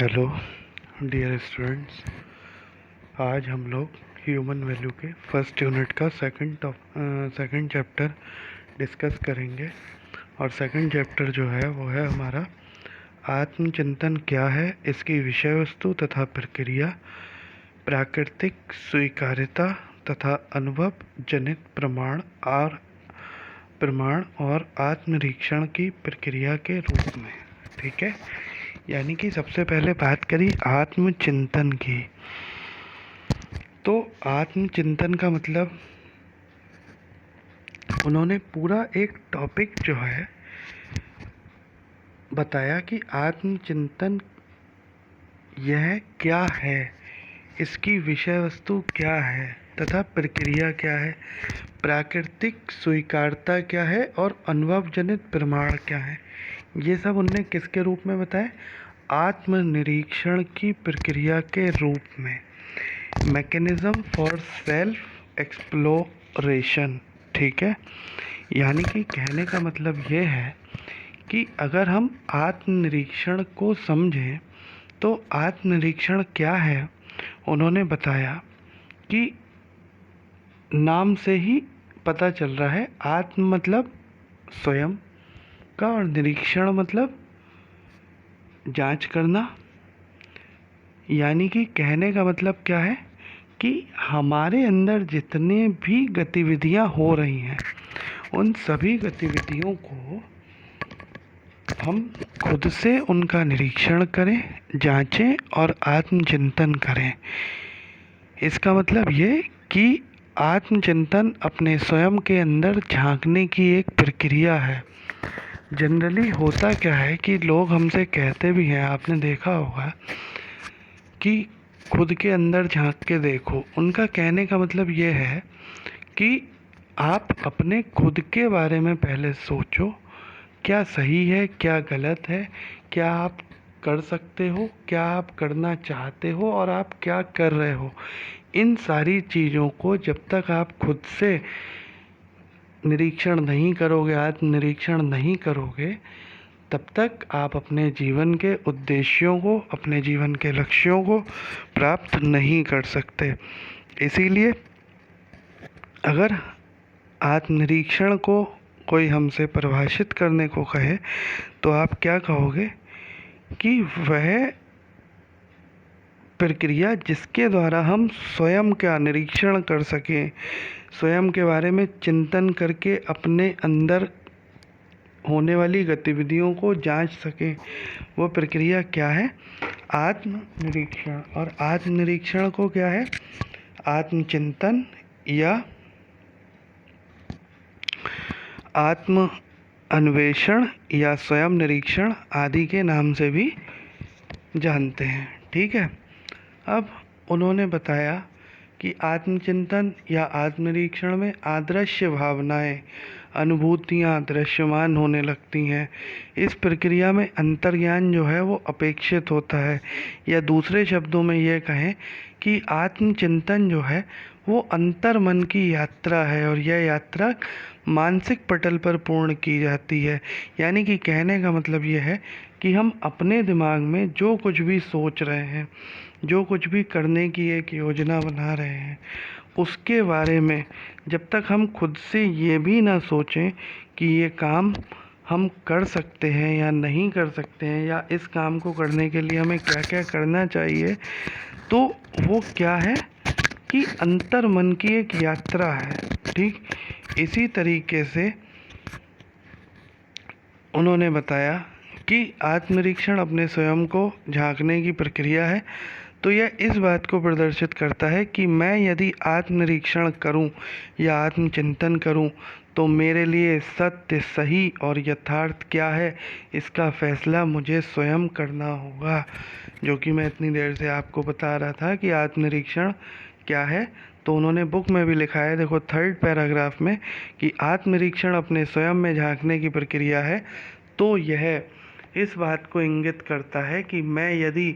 Hello dear students. आज हम लोग ह्यूमन वैल्यू के फर्स्ट यूनिट का सेकंड चैप्टर डिस्कस करेंगे। और सेकंड चैप्टर जो है वो है हमारा आत्मचिंतन क्या है, इसकी विषय वस्तु तथा प्रक्रिया, प्राकृतिक स्वीकार्यता तथा अनुभव जनित प्रमाण और आत्मनिरीक्षण की प्रक्रिया के रूप में। ठीक है, यानी कि सबसे पहले बात करी आत्मचिंतन की। तो आत्मचिंतन का मतलब उन्होंने पूरा एक टॉपिक जो है बताया कि आत्मचिंतन यह क्या है, इसकी विषय वस्तु क्या है तथा प्रक्रिया क्या है, प्राकृतिक स्वीकार्यता क्या है और अनुभव जनित प्रमाण क्या है। ये सब उनने किसके रूप में बताया? आत्मनिरीक्षण की प्रक्रिया के रूप में। Mechanism for self exploration. ठीक है, यानी कि कहने का मतलब ये है कि अगर हम आत्मनिरीक्षण को समझें तो आत्मनिरीक्षण क्या है। उन्होंने बताया कि नाम से ही पता चल रहा है, आत्म मतलब स्वयं का और निरीक्षण मतलब जांच करना। यानी कि कहने का मतलब क्या है कि हमारे अंदर जितने भी गतिविधियां हो रही हैं उन सभी गतिविधियों को हम खुद से उनका निरीक्षण करें, जांचें और आत्मचिंतन करें। इसका मतलब ये कि आत्मचिंतन अपने स्वयं के अंदर झांकने की एक प्रक्रिया है। जनरली होता क्या है कि लोग हमसे कहते भी हैं, आपने देखा होगा कि खुद के अंदर झांक के देखो। उनका कहने का मतलब ये है कि आप अपने खुद के बारे में पहले सोचो, क्या सही है, क्या गलत है, क्या आप कर सकते हो, क्या आप करना चाहते हो और आप क्या कर रहे हो। इन सारी चीज़ों को जब तक आप खुद से निरीक्षण नहीं करोगे, आत्मनिरीक्षण नहीं करोगे, तब तक आप अपने जीवन के उद्देश्यों को, अपने जीवन के लक्ष्यों को प्राप्त नहीं कर सकते। इसीलिए अगर आत्मनिरीक्षण को कोई हमसे परिभाषित करने को कहे तो आप क्या कहोगे कि वह प्रक्रिया जिसके द्वारा हम स्वयं का निरीक्षण कर सकें, स्वयं के बारे में चिंतन करके अपने अंदर होने वाली गतिविधियों को जांच सकें, वो प्रक्रिया क्या है? आत्मनिरीक्षण। और आत्मनिरीक्षण को क्या है? आत्मचिंतन या आत्म अन्वेषण या स्वयं निरीक्षण आदि के नाम से भी जानते हैं। ठीक है, अब उन्होंने बताया कि आत्मचिंतन या आत्मनिरीक्षण में आदृश्य भावनाएं, अनुभूतियां दृश्यमान होने लगती हैं। इस प्रक्रिया में अंतर्ज्ञान जो है वो अपेक्षित होता है, या दूसरे शब्दों में ये कहें कि आत्मचिंतन जो है वो अंतर्मन की यात्रा है और यह यात्रा मानसिक पटल पर पूर्ण की जाती है। यानी कि कहने का मतलब ये है कि हम अपने दिमाग में जो कुछ भी सोच रहे हैं, जो कुछ भी करने की एक योजना बना रहे हैं, उसके बारे में जब तक हम खुद से ये भी ना सोचें कि ये काम हम कर सकते हैं या नहीं कर सकते हैं, या इस काम को करने के लिए हमें क्या क्या करना चाहिए, तो वो क्या है कि अंतर्मन की एक यात्रा है। ठीक, इसी तरीके से उन्होंने बताया कि आत्मनिरीक्षण अपने स्वयं को झांकने की प्रक्रिया है। तो यह इस बात को प्रदर्शित करता है कि मैं यदि आत्मनिरीक्षण करूं या आत्मचिंतन करूं तो मेरे लिए सत्य, सही और यथार्थ क्या है, इसका फैसला मुझे स्वयं करना होगा। जो कि मैं इतनी देर से आपको बता रहा था कि आत्मनिरीक्षण क्या है। तो उन्होंने बुक में भी लिखा है, देखो थर्ड पैराग्राफ में, कि आत्मनिरीक्षण अपने स्वयं में झांकने की प्रक्रिया है। तो यह इस बात को इंगित करता है कि मैं यदि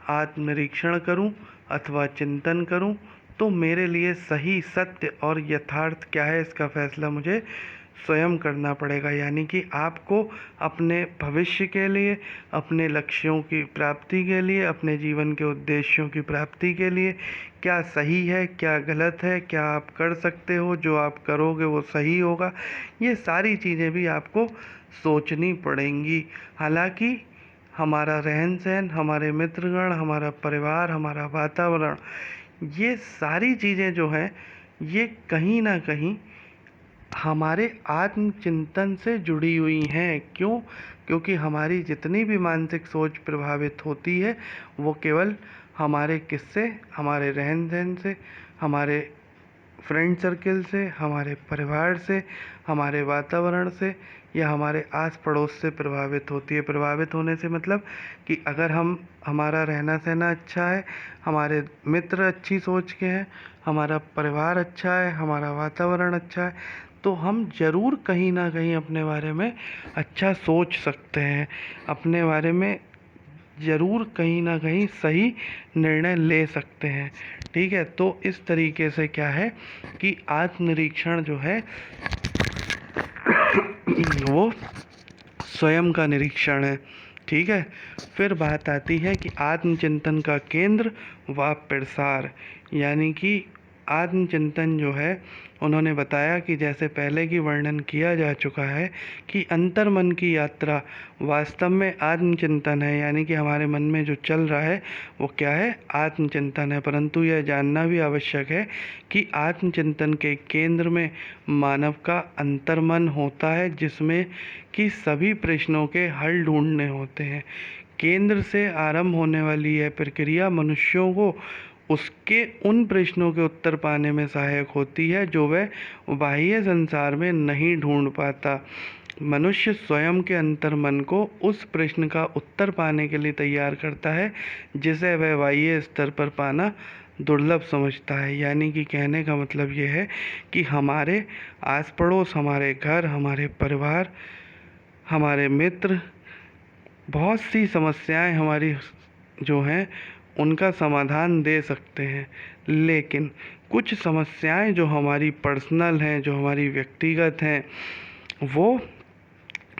आत्मनिरीक्षण करूं अथवा चिंतन करूं तो मेरे लिए सही, सत्य और यथार्थ क्या है, इसका फैसला मुझे स्वयं करना पड़ेगा। यानी कि आपको अपने भविष्य के लिए, अपने लक्ष्यों की प्राप्ति के लिए, अपने जीवन के उद्देश्यों की प्राप्ति के लिए क्या सही है, क्या गलत है, क्या आप कर सकते हो, जो आप करोगे वो सही होगा, ये सारी चीज़ें भी आपको सोचनी पड़ेंगी। हालांकि हमारा रहन सहन, हमारे मित्रगण, हमारा परिवार, हमारा वातावरण, ये सारी चीज़ें जो हैं ये कहीं ना कहीं हमारे आत्मचिंतन से जुड़ी हुई हैं। क्यों? क्योंकि हमारी जितनी भी मानसिक सोच प्रभावित होती है वो केवल हमारे किससे, हमारे रहन सहन से, हमारे फ्रेंड सर्किल से, हमारे परिवार से, हमारे वातावरण से या हमारे आस पड़ोस से प्रभावित होती है। प्रभावित होने से मतलब कि अगर हमारा रहना सहना अच्छा है, हमारे मित्र अच्छी सोच के हैं, हमारा परिवार अच्छा है, हमारा वातावरण अच्छा है, तो हम ज़रूर कहीं ना कहीं अपने बारे में अच्छा सोच सकते हैं, अपने बारे में ज़रूर कहीं ना कहीं सही निर्णय ले सकते हैं। ठीक है, तो इस तरीके से क्या है कि आत्मनिरीक्षण जो है वो स्वयं का निरीक्षण है। ठीक है, फिर बात आती है कि आत्मचिंतन का केंद्र व प्रसार। यानी कि आत्मचिंतन जो है उन्होंने बताया कि जैसे पहले की वर्णन किया जा चुका है कि अंतर्मन की यात्रा वास्तव में आत्मचिंतन है। यानी कि हमारे मन में जो चल रहा है वो क्या है? आत्मचिंतन है। परंतु यह जानना भी आवश्यक है कि आत्मचिंतन के केंद्र में मानव का अंतर्मन होता है, जिसमें कि सभी प्रश्नों के हल ढूंढने होते हैं। केंद्र से आरंभ होने वाली यह प्रक्रिया मनुष्यों को उसके उन प्रश्नों के उत्तर पाने में सहायक होती है जो वह बाह्य संसार में नहीं ढूंढ पाता। मनुष्य स्वयं के अंतर्मन को उस प्रश्न का उत्तर पाने के लिए तैयार करता है जिसे वह बाह्य स्तर पर पाना दुर्लभ समझता है। यानी कि कहने का मतलब ये है कि हमारे आस पड़ोस, हमारे घर, हमारे परिवार, हमारे मित्र बहुत सी समस्याएं हमारी जो हैं उनका समाधान दे सकते हैं, लेकिन कुछ समस्याएं जो हमारी पर्सनल हैं, जो हमारी व्यक्तिगत हैं, वो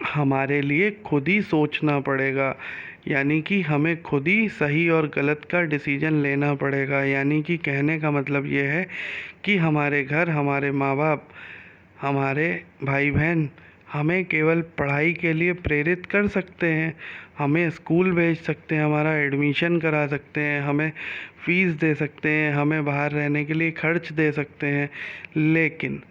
हमारे लिए खुद ही सोचना पड़ेगा। यानी कि हमें खुद ही सही और गलत का डिसीजन लेना पड़ेगा। यानी कि कहने का मतलब ये है कि हमारे घर, हमारे माँ बाप, हमारे भाई बहन हमें केवल पढ़ाई के लिए प्रेरित कर सकते हैं, हमें स्कूल भेज सकते हैं, हमारा एडमिशन करा सकते हैं, हमें फ़ीस दे सकते हैं, हमें बाहर रहने के लिए खर्च दे सकते हैं, लेकिन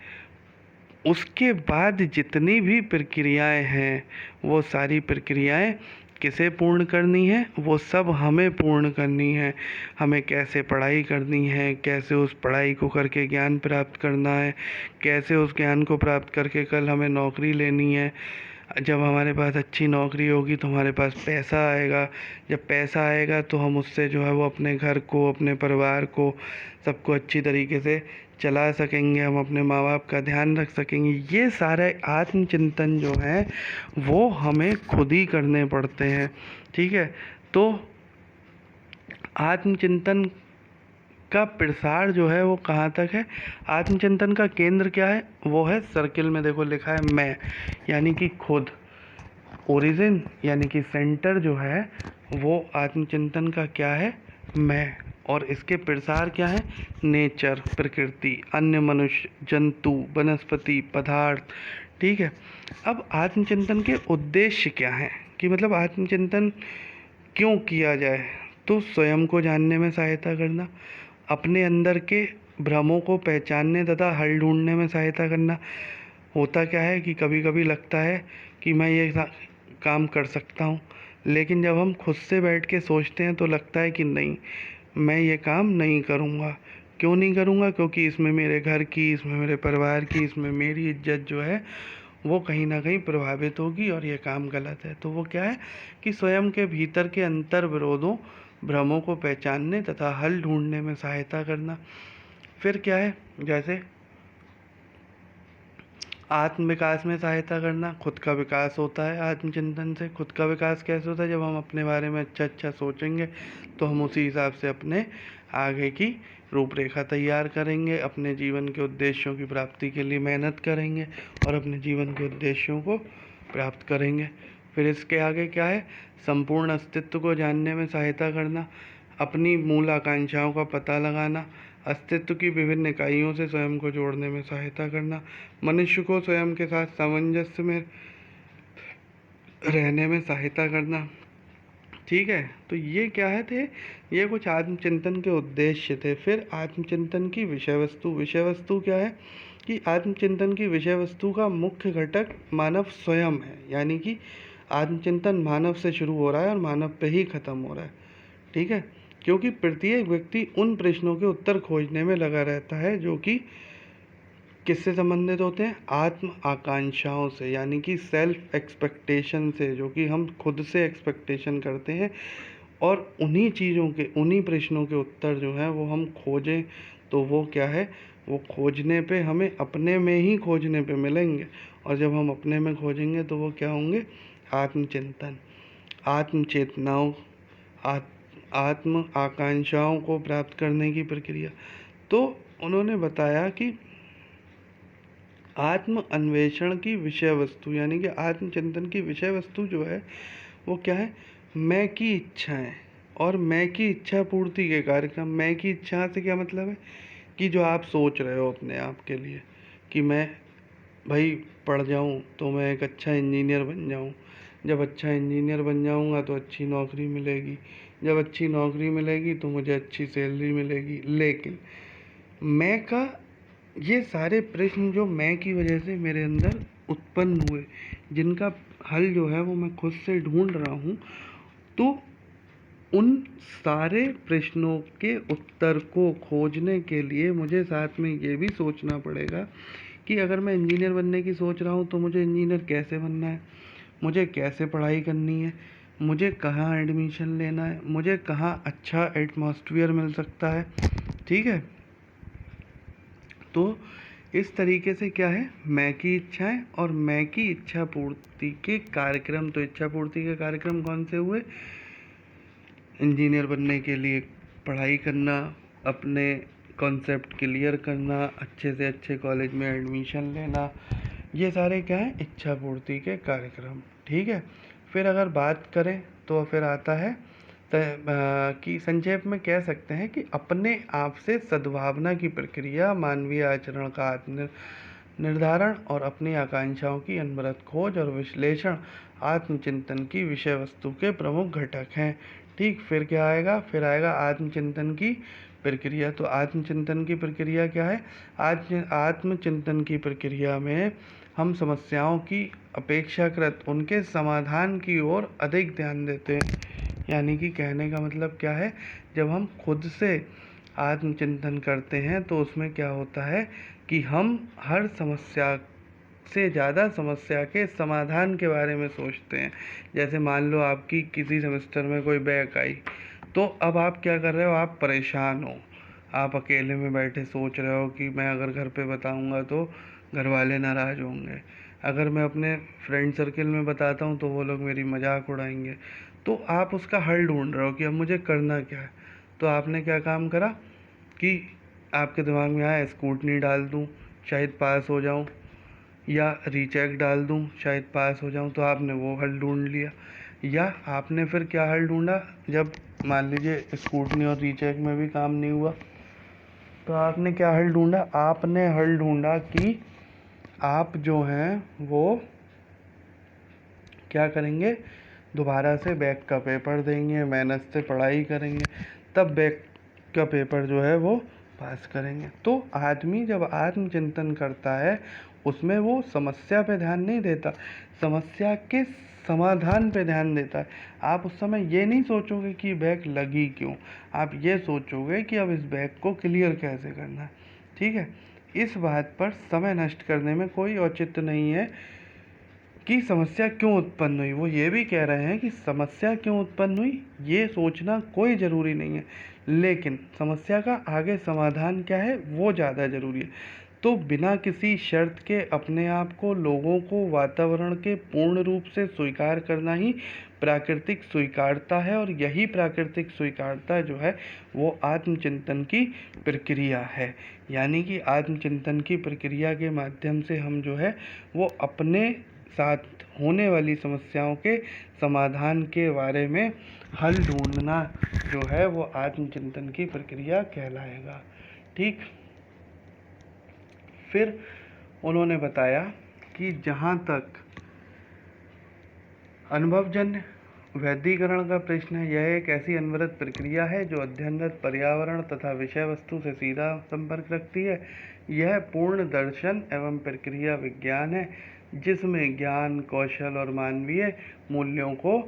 उसके बाद जितनी भी प्रक्रियाएं हैं वो सारी प्रक्रियाएं किसे पूर्ण करनी है? वो सब हमें पूर्ण करनी है। हमें कैसे पढ़ाई करनी है, कैसे उस पढ़ाई को करके ज्ञान प्राप्त करना है, कैसे उस ज्ञान को प्राप्त करके कल हमें नौकरी लेनी है। जब हमारे पास अच्छी नौकरी होगी तो हमारे पास पैसा आएगा। जब पैसा आएगा तो हम उससे जो है वो अपने घर को, अपने परिवार को, सबको अच्छी तरीके से चला सकेंगे, हम अपने माँ बाप का ध्यान रख सकेंगे। ये सारे आत्मचिंतन जो हैं वो हमें खुद ही करने पड़ते हैं। ठीक है, तो आत्मचिंतन का प्रसार जो है वो कहाँ तक है? आत्मचिंतन का केंद्र क्या है? वो है सर्किल में देखो लिखा है मैं, यानी कि खुद। ओरिजिन यानी कि सेंटर जो है वो आत्मचिंतन का क्या है? मैं। और इसके प्रसार क्या है? नेचर, प्रकृति, अन्य मनुष्य, जंतु, वनस्पति, पदार्थ। ठीक है, अब आत्मचिंतन के उद्देश्य क्या हैं कि मतलब आत्मचिंतन क्यों किया जाए? तो स्वयं को जानने में सहायता करना, अपने अंदर के भ्रमों को पहचानने तथा हल ढूंढने में सहायता करना। होता क्या है कि कभी कभी लगता है कि मैं ये काम कर सकता हूँ, लेकिन जब हम खुद से बैठ के सोचते हैं तो लगता है कि नहीं, मैं ये काम नहीं करूँगा। क्यों नहीं करूँगा? क्योंकि इसमें मेरे घर की, इसमें मेरे परिवार की, इसमें मेरी इज्जत जो है वो कहीं ना कहीं प्रभावित होगी और ये काम गलत है। तो वो क्या है कि स्वयं के भीतर के अंतर विरोधों, भ्रमों को पहचानने तथा हल ढूंढने में सहायता करना। फिर क्या है? जैसे आत्म विकास में सहायता करना, खुद का विकास होता है आत्मचिंतन से। खुद का विकास कैसे होता है? जब हम अपने बारे में अच्छा अच्छा सोचेंगे तो हम उसी हिसाब से अपने आगे की रूपरेखा तैयार करेंगे, अपने जीवन के उद्देश्यों की प्राप्ति के लिए मेहनत करेंगे और अपने जीवन के उद्देश्यों को प्राप्त करेंगे। फिर इसके आगे क्या है, संपूर्ण अस्तित्व को जानने में सहायता करना, अपनी मूल आकांक्षाओं का पता लगाना, अस्तित्व की विभिन्न इकाइयों से स्वयं को जोड़ने में सहायता करना, मनुष्य को स्वयं के साथ सामंजस्य में रहने में सहायता करना। ठीक है, तो ये क्या है थे, ये कुछ आत्मचिंतन के उद्देश्य थे। फिर आत्मचिंतन की विषय वस्तु, विषय वस्तु क्या है कि आत्मचिंतन की विषय वस्तु का मुख्य घटक मानव स्वयं है, यानी कि आत्मचिंतन मानव से शुरू हो रहा है और मानव पे ही खत्म हो रहा है। ठीक है, क्योंकि प्रत्येक व्यक्ति उन प्रश्नों के उत्तर खोजने में लगा रहता है जो कि किससे संबंधित होते हैं, आत्म आकांक्षाओं से, यानी कि सेल्फ एक्सपेक्टेशन से, जो कि हम खुद से एक्सपेक्टेशन करते हैं। और उन्हीं चीज़ों के, उन्हीं प्रश्नों के उत्तर जो हैं वो हम खोजें तो वो क्या है, वो खोजने पे हमें अपने में ही खोजने पे मिलेंगे। और जब हम अपने में खोजेंगे तो वो क्या होंगे, आत्मचिंतन, आत्मचेतनाओं, आत्म आकांक्षाओं को प्राप्त करने की प्रक्रिया। तो उन्होंने बताया कि आत्म अन्वेषण की विषय वस्तु, यानी कि आत्मचिंतन की विषय वस्तु जो है वो क्या है, मैं की इच्छाएं और मैं की इच्छा पूर्ति के कार्यक्रम। मैं की इच्छा से क्या मतलब है कि जो आप सोच रहे हो अपने आप के लिए कि मैं भाई पढ़ जाऊं तो मैं एक अच्छा इंजीनियर बन जाऊं, जब अच्छा इंजीनियर बन जाऊंगा तो अच्छी नौकरी मिलेगी, जब अच्छी नौकरी मिलेगी तो मुझे अच्छी सैलरी मिलेगी। लेकिन मैं का ये सारे प्रश्न जो मैं की वजह से मेरे अंदर उत्पन्न हुए, जिनका हल जो है वो मैं खुद से ढूंढ रहा हूँ, तो उन सारे प्रश्नों के उत्तर को खोजने के लिए मुझे साथ में ये भी सोचना पड़ेगा कि अगर मैं इंजीनियर बनने की सोच रहा हूँ तो मुझे इंजीनियर कैसे बनना है, मुझे कैसे पढ़ाई करनी है, मुझे कहाँ एडमिशन लेना है, मुझे कहाँ अच्छा एटमॉस्फेयर मिल सकता है। ठीक है, तो इस तरीके से क्या है, मैं की इच्छाएं और मैं की इच्छा पूर्ति के कार्यक्रम। तो इच्छा पूर्ति के कार्यक्रम कौन से हुए, इंजीनियर बनने के लिए पढ़ाई करना, अपने कॉन्सेप्ट क्लियर करना, अच्छे से अच्छे कॉलेज में एडमिशन लेना, ये सारे क्या है, इच्छा पूर्ति के कार्यक्रम। ठीक है, फिर अगर बात करें तो फिर आता है कि संक्षेप में कह सकते हैं कि अपने आप से सद्भावना की प्रक्रिया, मानवीय आचरण का आत्म निर्धारण और अपनी आकांक्षाओं की अनवरत खोज और विश्लेषण आत्मचिंतन की विषय वस्तु के प्रमुख घटक हैं। ठीक, फिर क्या आएगा, फिर आएगा आत्मचिंतन की प्रक्रिया। तो आत्मचिंतन की प्रक्रिया क्या है, आत्मचिंतन की प्रक्रिया में हम समस्याओं की अपेक्षाकृत उनके समाधान की ओर अधिक ध्यान देते हैं। यानी कि कहने का मतलब क्या है, जब हम खुद से आत्मचिंतन करते हैं तो उसमें क्या होता है कि हम हर समस्या से ज़्यादा समस्या के समाधान के बारे में सोचते हैं। जैसे मान लो आपकी किसी सेमेस्टर में कोई बैक आई, तो अब आप क्या कर रहे हो, आप परेशान हो, आप अकेले में बैठे सोच रहे हो कि मैं अगर घर पे बताऊंगा तो घर वाले नाराज़ होंगे, अगर मैं अपने फ्रेंड सर्किल में बताता हूँ तो वो लोग मेरी मजाक उड़ाएंगे। तो आप उसका हल ढूंढ रहे हो कि अब मुझे करना क्या है। तो आपने क्या काम करा कि आपके दिमाग में आया स्कूटनी डाल दूँ शायद पास हो जाऊँ, या रीचेक डाल दूँ शायद पास हो जाऊँ, तो आपने वो हल ढूंढ लिया। या आपने फिर क्या हल ढूंढा, जब मान लीजिए स्कूटनी और रीचेक में भी काम नहीं हुआ तो आपने क्या हल ढूंढा, आपने हल ढूंढा कि आप जो हैं वो क्या करेंगे, दोबारा से बैक का पेपर देंगे, मेहनत से पढ़ाई करेंगे, तब बैक का पेपर जो है वो पास करेंगे। तो आदमी जब आत्मचिंतन करता है उसमें वो समस्या पे ध्यान नहीं देता, समस्या के समाधान पे ध्यान देता है। आप उस समय ये नहीं सोचोगे कि बैक लगी क्यों, आप ये सोचोगे कि अब इस बैक को क्लियर कैसे करना है। ठीक है, इस बात पर समय नष्ट करने में कोई औचित्य नहीं है कि समस्या क्यों उत्पन्न हुई। वो ये भी कह रहे हैं कि समस्या क्यों उत्पन्न हुई ये सोचना कोई ज़रूरी नहीं है, लेकिन समस्या का आगे समाधान क्या है वो ज़्यादा ज़रूरी है। तो बिना किसी शर्त के अपने आप को, लोगों को, वातावरण के पूर्ण रूप से स्वीकार करना ही प्राकृतिक स्वीकारता है। और यही प्राकृतिक स्वीकारता जो है वो आत्मचिंतन की प्रक्रिया है। यानी कि आत्मचिंतन की प्रक्रिया के माध्यम से हम जो है वो अपने साथ होने वाली समस्याओं के समाधान के बारे में हल ढूंढना जो है वो आत्मचिंतन की प्रक्रिया कहलाएगा। ठीक। फिर उन्होंने बताया कि जहाँ तक अनुभवजन्य वैधीकरण का प्रश्न है, यह एक ऐसी अनवरत प्रक्रिया है जो अध्ययनरत पर्यावरण तथा विषय वस्तु से सीधा संपर्क रखती है। यह पूर्ण दर्शन एवं प्रक्रिया विज्ञान है जिसमें ज्ञान, कौशल और मानवीय मूल्यों को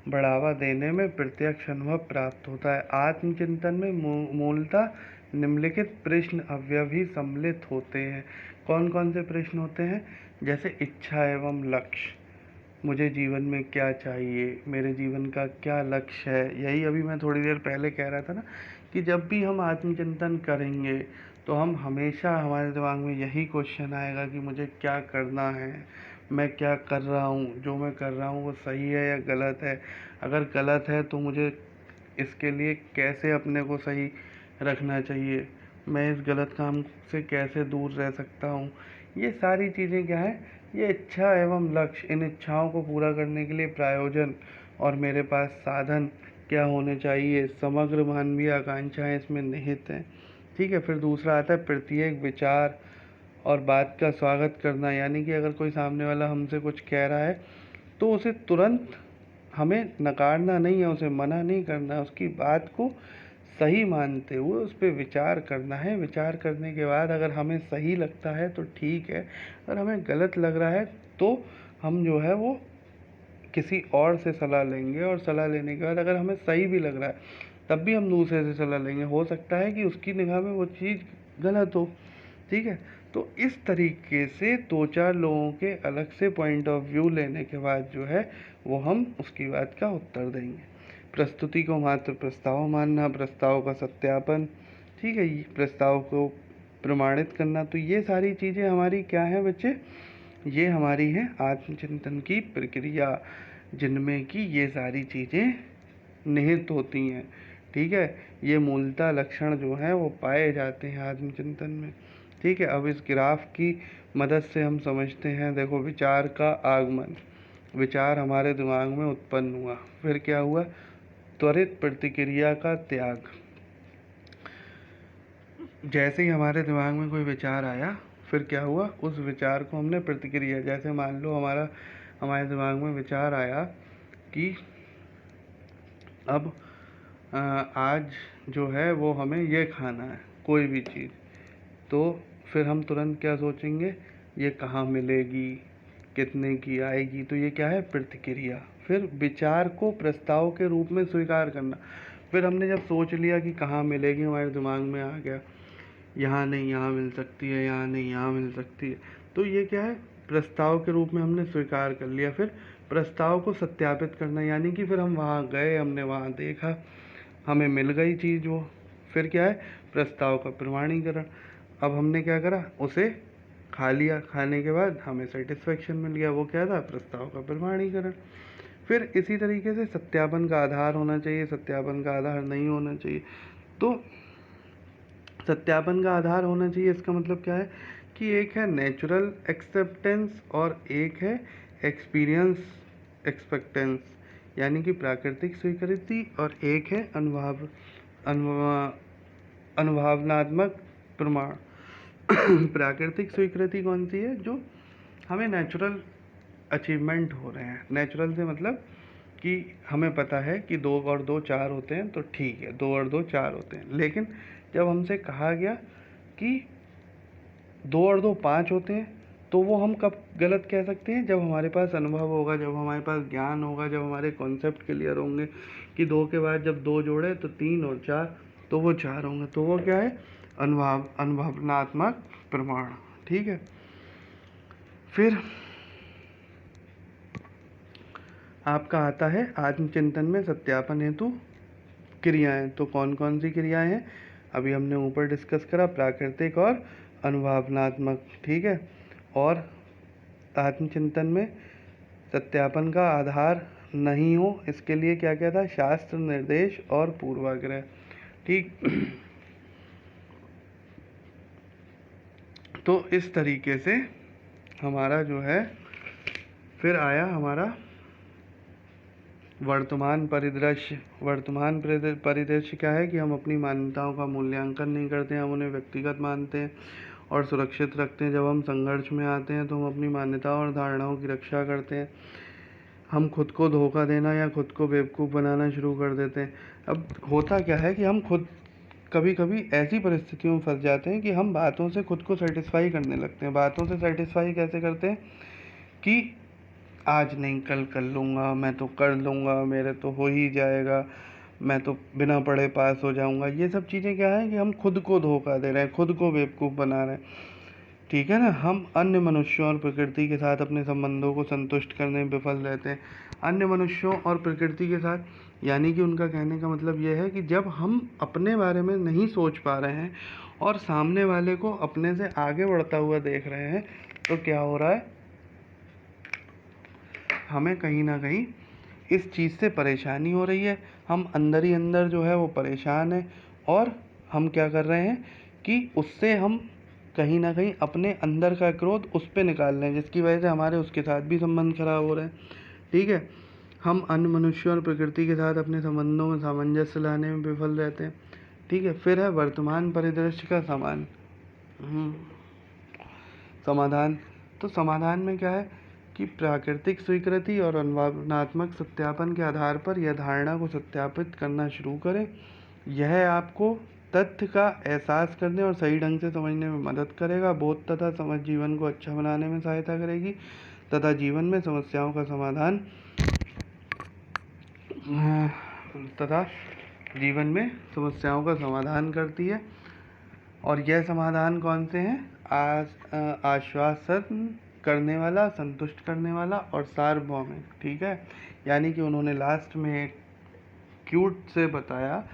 बढ़ावा देने में प्रत्यक्ष अनुभव प्राप्त होता है। आत्मचिंतन में मूलतः निम्नलिखित प्रश्न अवयव ही सम्मिलित होते हैं। कौन कौन से प्रश्न होते हैं? जैसे इच्छा एवं लक्ष्य, मुझे जीवन में क्या चाहिए, मेरे जीवन का क्या लक्ष्य है। यही अभी मैं थोड़ी देर पहले कह रहा था ना कि जब भी हम आत्मचिंतन करेंगे तो हम हमेशा, हमारे दिमाग में यही क्वेश्चन आएगा कि मुझे क्या करना है, मैं क्या कर रहा हूँ, जो मैं कर रहा हूँ वो सही है या गलत है। अगर गलत है तो मुझे इसके लिए कैसे अपने को सही रखना चाहिए, मैं इस गलत काम से कैसे दूर रह सकता हूँ। ये सारी चीज़ें क्या है, ये इच्छा एवं लक्ष्य, इन इच्छाओं को पूरा करने के लिए प्रायोजन और मेरे पास साधन क्या होने चाहिए, समग्र मानवीय आकांक्षाएं इसमें निहित हैं। ठीक है। फिर दूसरा आता है प्रत्येक विचार और बात का स्वागत करना। यानी कि अगर कोई सामने वाला हमसे कुछ कह रहा है तो उसे तुरंत हमें नकारना नहीं है, उसे मना नहीं करना है, उसकी बात को सही मानते हुए उस पर विचार करना है। विचार करने के बाद अगर हमें सही लगता है तो ठीक है, अगर हमें गलत लग रहा है तो हम जो है वो किसी और से सलाह लेंगे, और सलाह लेने के बाद अगर हमें सही भी लग रहा है तब भी हम दूसरे से सलाह लेंगे। हो सकता है कि उसकी निगाह में वो चीज़ गलत हो। ठीक है। तो इस तरीके से दो चार लोगों के अलग से पॉइंट ऑफ व्यू लेने के बाद जो है वो हम उसकी बात का उत्तर देंगे। प्रस्तुति को मात्र प्रस्ताव मानना, प्रस्ताव का सत्यापन, ठीक है, प्रस्ताव को प्रमाणित करना। तो ये सारी चीज़ें हमारी क्या हैं बच्चे? ये हमारी हैं आत्मचिंतन की प्रक्रिया, जिनमें कि ये सारी चीज़ें निहित होती हैं। ठीक है। ये मूलतः लक्षण जो हैं वो पाए जाते हैं आत्मचिंतन में। ठीक है। अब इस ग्राफ की मदद से हम समझते हैं। देखो, विचार का आगमन, विचार हमारे दिमाग में उत्पन्न हुआ, फिर क्या हुआ? त्वरित प्रतिक्रिया का त्याग। जैसे ही हमारे दिमाग में कोई विचार आया फिर क्या हुआ? उस विचार को हमने प्रतिक्रिया, जैसे मान लो हमारे दिमाग में विचार आया कि अब आज जो है वो हमें ये खाना है, कोई भी चीज़, तो फिर हम तुरंत क्या सोचेंगे? ये कहाँ मिलेगी, कितने की आएगी। तो ये क्या है? प्रतिक्रिया। फिर विचार को प्रस्ताव के रूप में स्वीकार करना। फिर हमने जब सोच लिया कि कहाँ मिलेगी, हमारे दिमाग में आ गया यहाँ नहीं यहाँ मिल सकती है, यहाँ नहीं यहाँ मिल सकती है, तो ये क्या है? प्रस्ताव के रूप में हमने स्वीकार कर लिया। फिर प्रस्ताव को सत्यापित करना, यानी कि फिर हम वहाँ गए, हमने वहाँ देखा, हमें मिल गई चीज़ वो। फिर क्या है? प्रस्ताव का प्रमाणीकरण। अब हमने क्या करा? उसे खा लिया, खाने के बाद हमें सेटिस्फेक्शन मिल गया, वो क्या था? प्रस्ताव का प्रमाणीकरण। फिर इसी तरीके से सत्यापन का आधार होना चाहिए, सत्यापन का आधार नहीं होना चाहिए। तो सत्यापन का आधार होना चाहिए, इसका मतलब क्या है कि एक है नेचुरल एक्सेप्टेंस और एक है एक्सपीरियंस एक्सपेक्टेंस, यानी कि प्राकृतिक स्वीकृति, और एक है अनुभवनात्मक प्रमाण। प्राकृतिक स्वीकृति कौन सी है? जो हमें नेचुरल अचीवमेंट हो रहे हैं। नेचुरल से मतलब कि हमें पता है कि 2 और 2 4 होते हैं, तो ठीक है, 2 और 2 4 होते हैं। लेकिन जब हमसे कहा गया कि 2 और 2 5 होते हैं, तो वो हम कब गलत कह सकते हैं? जब हमारे पास अनुभव होगा, जब हमारे पास ज्ञान होगा, जब हमारे कॉन्सेप्ट क्लियर होंगे कि 2 के बाद जब 2 जोड़े तो 3 और 4, तो वो 4 होंगे। तो वो क्या है? अनुभवनात्मक प्रमाण। ठीक है। फिर आपका आता है आत्मचिंतन में सत्यापन हेतु क्रियाएं। तो कौन कौन सी क्रियाएं हैं? अभी हमने ऊपर डिस्कस करा, प्राकृतिक और अनुभवनात्मक, ठीक है। और आत्मचिंतन में सत्यापन का आधार नहीं हो, इसके लिए क्या क्या था, शास्त्र निर्देश और पूर्वाग्रह, ठीक। तो इस तरीके से हमारा जो है फिर आया हमारा वर्तमान परिदृश्य। वर्तमान परिदृश्य क्या है कि हम अपनी मान्यताओं का मूल्यांकन नहीं करते हैं, हम उन्हें व्यक्तिगत मानते हैं और सुरक्षित रखते हैं। जब हम संघर्ष में आते हैं तो हम अपनी मान्यताओं और धारणाओं की रक्षा करते हैं। हम खुद को धोखा देना या खुद को बेवकूफ़ बनाना शुरू कर देते हैं। अब होता क्या है कि हम खुद कभी कभी ऐसी परिस्थितियों में फंस जाते हैं कि हम बातों से खुद को सेटिस्फाई करने लगते हैं। बातों से सेटिस्फाई कैसे करते हैं कि आज नहीं कल कर लूँगा, मैं तो कर लूँगा, मेरे तो हो ही जाएगा, मैं तो बिना पढ़े पास हो जाऊँगा। ये सब चीज़ें क्या है कि हम खुद को धोखा दे रहे हैं, खुद को बेवकूफ़ बना रहे हैं, ठीक है ना। हम अन्य मनुष्यों और प्रकृति के साथ अपने संबंधों को संतुष्ट करने में विफल रहते हैं। अन्य मनुष्यों और प्रकृति के साथ, यानी कि उनका कहने का मतलब यह है कि जब हम अपने बारे में नहीं सोच पा रहे हैं और सामने वाले को अपने से आगे बढ़ता हुआ देख रहे हैं, तो क्या हो रहा है, हमें कहीं ना कहीं इस चीज़ से परेशानी हो रही है। हम अंदर ही अंदर जो है वो परेशान है और हम क्या कर रहे हैं कि उससे हम कहीं ना कहीं अपने अंदर का क्रोध उस पर निकाल रहे हैं, जिसकी वजह से हमारे उसके साथ भी संबंध खराब हो रहे हैं, ठीक है। हम अन्य मनुष्यों और प्रकृति के साथ अपने संबंधों में सामंजस्य लाने में विफल रहते हैं, ठीक है। फिर है वर्तमान परिदृश्य का समाधान। तो समाधान में क्या है कि प्राकृतिक स्वीकृति और अनुभवनात्मक सत्यापन के आधार पर यह धारणा को सत्यापित करना शुरू करें। यह आपको तथ्य का एहसास करने और सही ढंग से समझने में मदद करेगा। बोध तथा समझ जीवन को अच्छा बनाने में सहायता करेगी तथा जीवन में समस्याओं का समाधान करती है। और यह समाधान कौन से हैं, आश्वासन करने वाला, संतुष्ट करने वाला और सार्वभौमिक, ठीक है। यानी कि उन्होंने लास्ट में क्यूट से बताया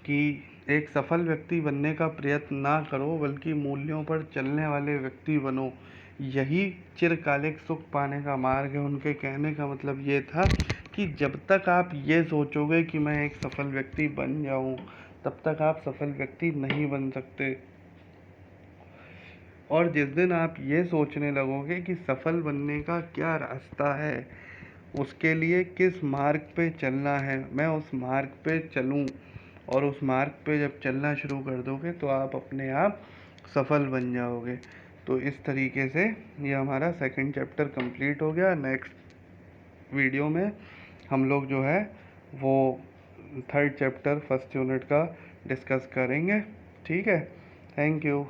कि एक सफल व्यक्ति बनने का प्रयत्न ना करो, बल्कि मूल्यों पर चलने वाले व्यक्ति बनो, यही चिरकालिक सुख पाने का मार्ग है। उनके कहने का मतलब ये था कि जब तक आप ये सोचोगे कि मैं एक सफल व्यक्ति बन जाऊं, तब तक आप सफल व्यक्ति नहीं बन सकते। और जिस दिन आप ये सोचने लगोगे कि सफल बनने का क्या रास्ता है, उसके लिए किस मार्ग पे चलना है, मैं उस मार्ग पे चलूं, और उस मार्ग पे जब चलना शुरू कर दोगे तो आप अपने आप सफल बन जाओगे। तो इस तरीके से ये हमारा सेकंड चैप्टर कंप्लीट हो गया। नेक्स्ट वीडियो में हम लोग जो है वो थर्ड चैप्टर फर्स्ट यूनिट का डिस्कस करेंगे, ठीक है। Thank you.